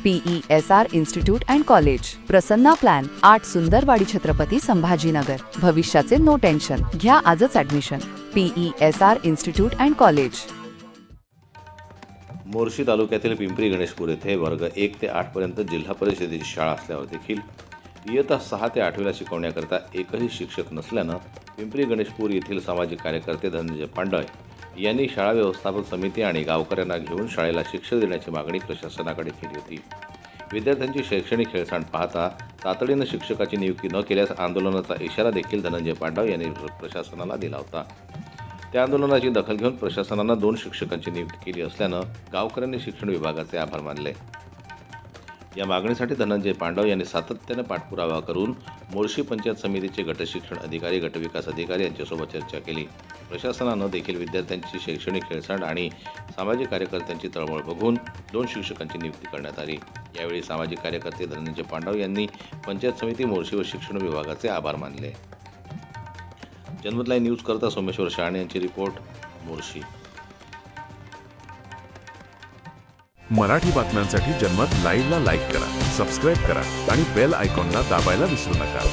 PESR institute and college, Prasanna plan, 8 Sundarwadi, Chhatrapati Sambhajinagar. भविष्याचे no tension. घ्या आजच admission. PESR institute and college. Morshi तालुक्यातील पिंपरी गणेशपूर येथे वर्ग 1 ते 8 पर्यंत जिल्हा परिषदेची शाळा असल्यावर देखील इयत्ता 6 ते 8वीला शिकवण्याकरता एकही शिक्षक नसल्यानं पिंपरी गणेशपूर येथील सामाजिक कार्यकर्ते धनंजय पांडय यांनी शाळा व्यवस्थापन समिती आणि गावकऱ्यांना घेऊन शाळेला शिक्षण देण्याची मागणी प्रशासनाकडे केली होती. विद्यार्थ्यांची शैक्षणिक हेळसांड पाहता तातडीनं शिक्षकाची नियुक्ती न केल्यास आंदोलनाचा इशारा देखील धनंजय पांडव यांनी प्रशासनाला दिला होता. त्या आंदोलनाची दखल घेऊन प्रशासनानं 2 शिक्षकांची नियुक्ती केली असल्यानं गावकऱ्यांनी शिक्षण विभागाचे आभार मानले. या मागणीसाठी धनंजय पांडव यांनी सातत्याने पाठपुरावा करून मोर्शी पंचायत समितीचे गटशिक्षण अधिकारी, गटविकास अधिकारी यांच्यासोबत चर्चा केली. प्रशासनानं देखील विद्यार्थ्यांची शैक्षणिक हेळसांड आणि सामाजिक कार्यकर्त्यांची तळमळ बघून 2 शिक्षकांची नियुक्ती करण्यात आली. यावेळी सामाजिक कार्यकर्ते धनंजय पांडव यांनी पंचायत समिती मोर्शी व शिक्षण विभागाचे आभार मानले. जनमत लाईव्ह न्यूज करता सोमेश्वर शहाणे यांची रिपोर्ट, मोर्शी. मराठी बातम्यांसाठी जनमत लाईव्हला लाईक करा, सबस्क्राईब करा आणि बेल आयकॉनला दाबायला विसरू नका.